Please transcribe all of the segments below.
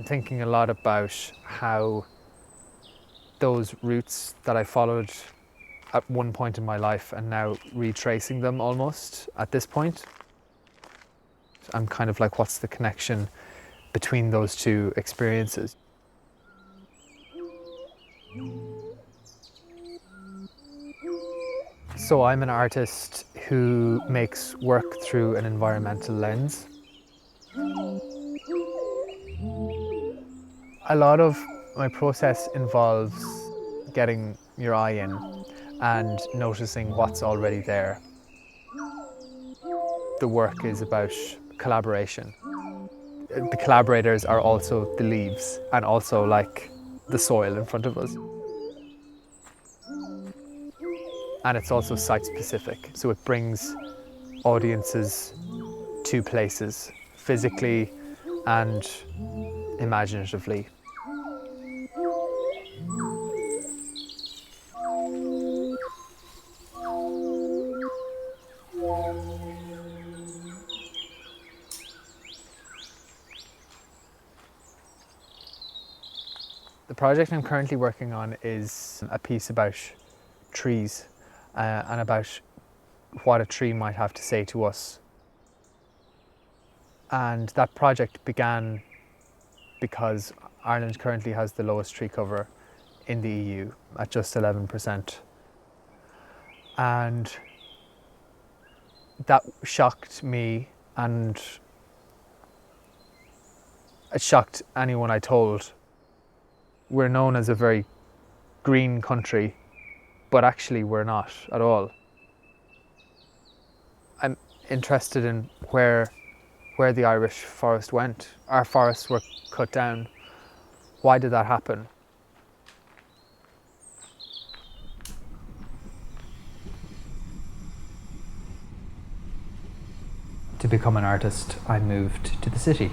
I'm thinking a lot about how those routes that I followed at one point in my life and now retracing them almost at this point. I'm kind of like, what's the connection between those two experiences? So I'm an artist who makes work through an environmental lens. A lot of my process involves getting your eye in and noticing what's already there. The work is about collaboration. The collaborators are also the leaves and also like the soil in front of us. And it's also site specific, so it brings audiences to places physically and imaginatively. The project I'm currently working on is a piece about trees and about what a tree might have to say to us. And that project began because Ireland currently has the lowest tree cover in the EU at just 11%. And that shocked me, and it shocked anyone I told. We're known as a very green country, but actually we're not at all. I'm interested in where the Irish forest went. Our forests were cut down. Why did that happen? To become an artist, I moved to the city.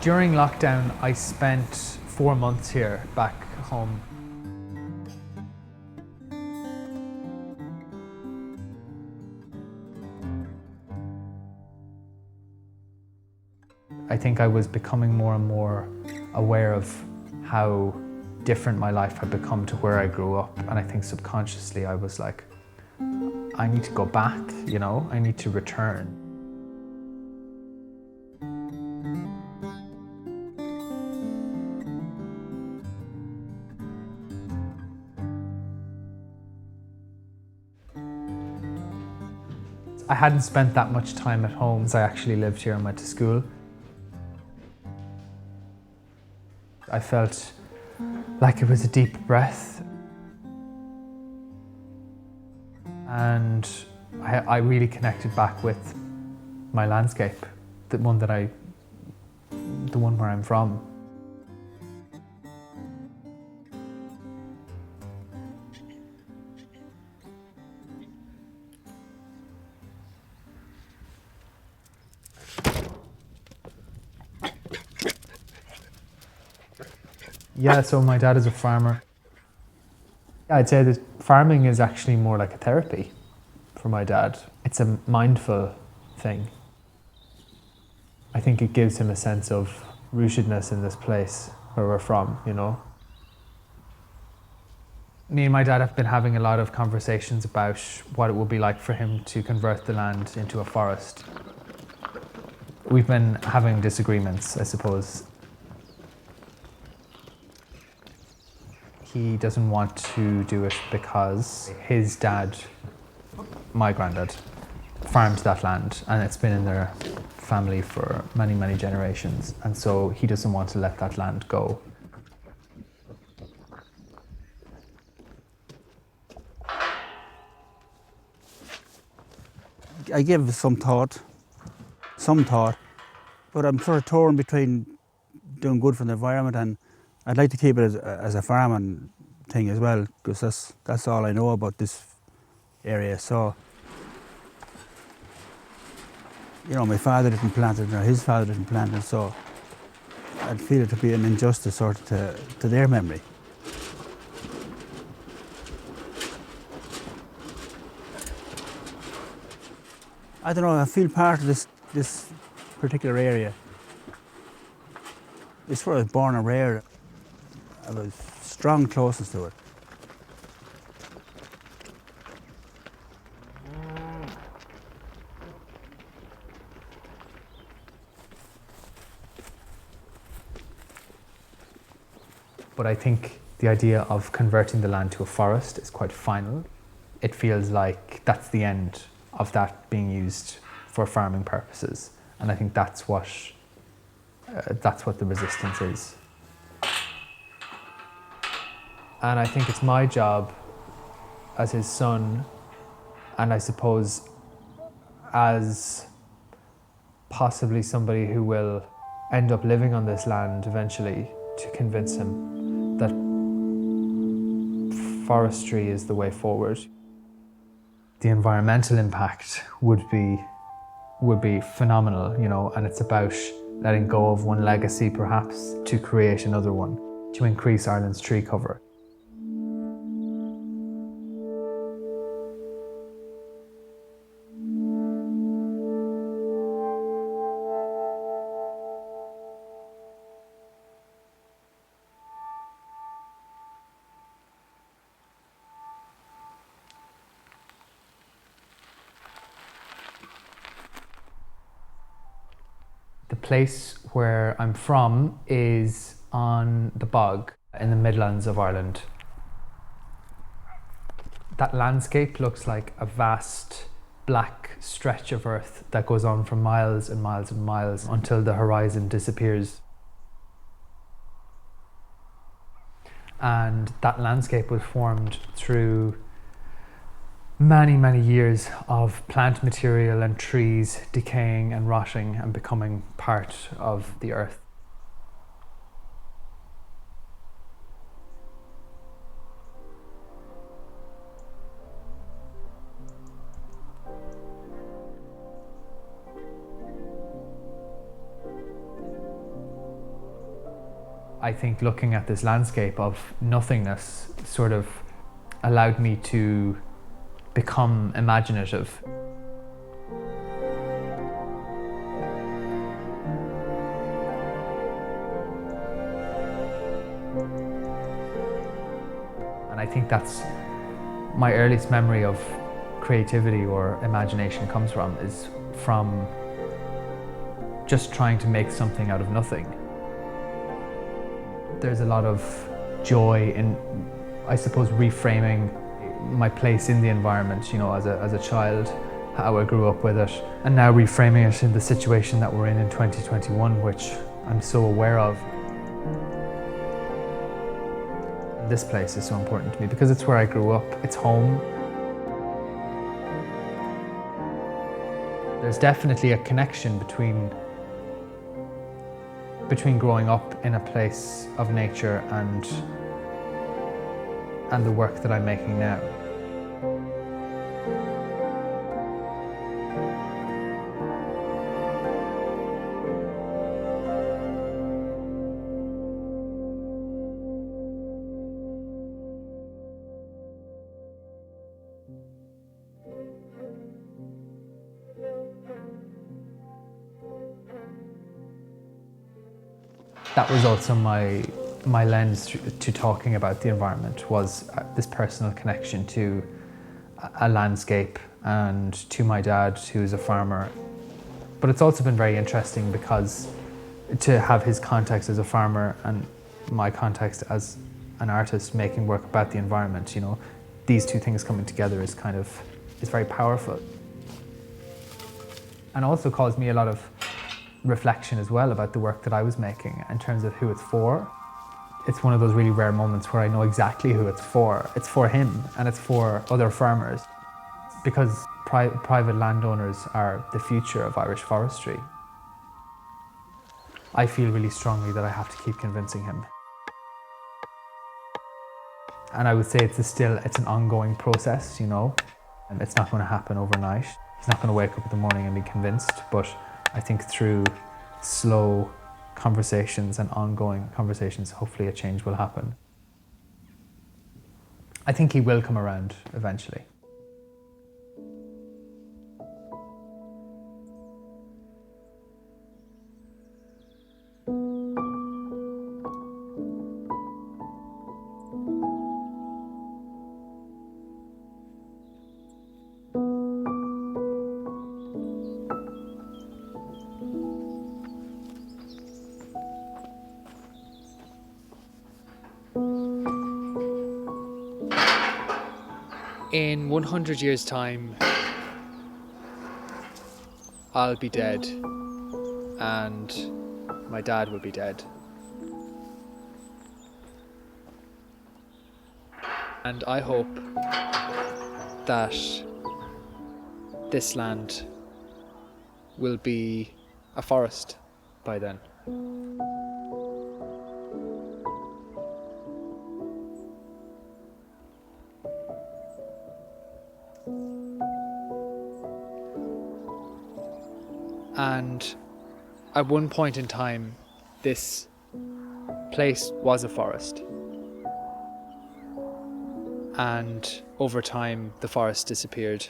During lockdown, I spent 4 months here back home. I think I was becoming more and more aware of how different my life had become to where I grew up. And I think subconsciously I was like, I need to go back, you know, I need to return. I hadn't spent that much time at home as I actually lived here and went to school. I felt like it was a deep breath. And I really connected back with my landscape, the one where I'm from. Yeah, so my dad is a farmer. I'd say that farming is actually more like a therapy for my dad. It's a mindful thing. I think it gives him a sense of rootedness in this place where we're from, you know. Me and my dad have been having a lot of conversations about what it would be like for him to convert the land into a forest. We've been having disagreements, I suppose. He doesn't want to do it because his dad, my granddad, farmed that land and it's been in their family for many, many generations. And so he doesn't want to let that land go. I gave some thought, but I'm sort of torn between doing good for the environment and I'd like to keep it as a farming thing as well, because that's all I know about this area. So, you know, my father didn't plant it, or his father didn't plant it, so I'd feel it to be an injustice sort of to their memory. I don't know, I feel part of this particular area. It's where I was born and reared. I was strong closeness to it. But I think the idea of converting the land to a forest is quite final. It feels like that's the end of that being used for farming purposes. And I think that's what the resistance is. And I think it's my job as his son, and I suppose as possibly somebody who will end up living on this land eventually, to convince him that forestry is the way forward. The environmental impact would be phenomenal, you know, and it's about letting go of one legacy perhaps to create another one, to increase Ireland's tree cover. The place where I'm from is on the bog in the Midlands of Ireland. That landscape looks like a vast black stretch of earth that goes on for miles and miles and miles until the horizon disappears. And that landscape was formed through many, many years of plant material and trees decaying and rotting and becoming part of the earth. I think looking at this landscape of nothingness sort of allowed me to become imaginative. And I think that's my earliest memory of creativity or imagination comes from, is from just trying to make something out of nothing. There's a lot of joy in, I suppose, reframing my place in the environment, you know, as a child, how I grew up with it, and now reframing it in the situation that we're in 2021, which I'm so aware of. This place is so important to me because it's where I grew up, it's home. There's definitely a connection between growing up in a place of nature and the work that I'm making now. That was also my lens to talking about the environment, was this personal connection to a landscape and to my dad, who's a farmer. But it's also been very interesting because to have his context as a farmer and my context as an artist making work about the environment, you know, these two things coming together is very powerful. And also caused me a lot of reflection as well about the work that I was making in terms of who it's for. It's one of those really rare moments where I know exactly who it's for. It's for him and it's for other farmers, because private landowners are the future of Irish forestry. I feel really strongly that I have to keep convincing him. And I would say it's an ongoing process, you know, and it's not going to happen overnight. He's not going to wake up in the morning and be convinced, but I think through slow conversations and ongoing conversations, hopefully a change will happen. I think he will come around eventually. In 100 years' time, I'll be dead and my dad will be dead. And I hope that this land will be a forest by then. And at one point in time, this place was a forest. And over time, the forest disappeared.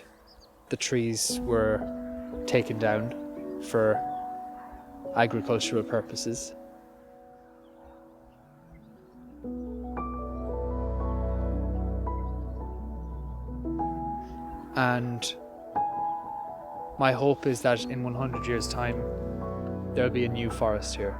The trees were taken down for agricultural purposes. And my hope is that in 100 years' time, there'll be a new forest here.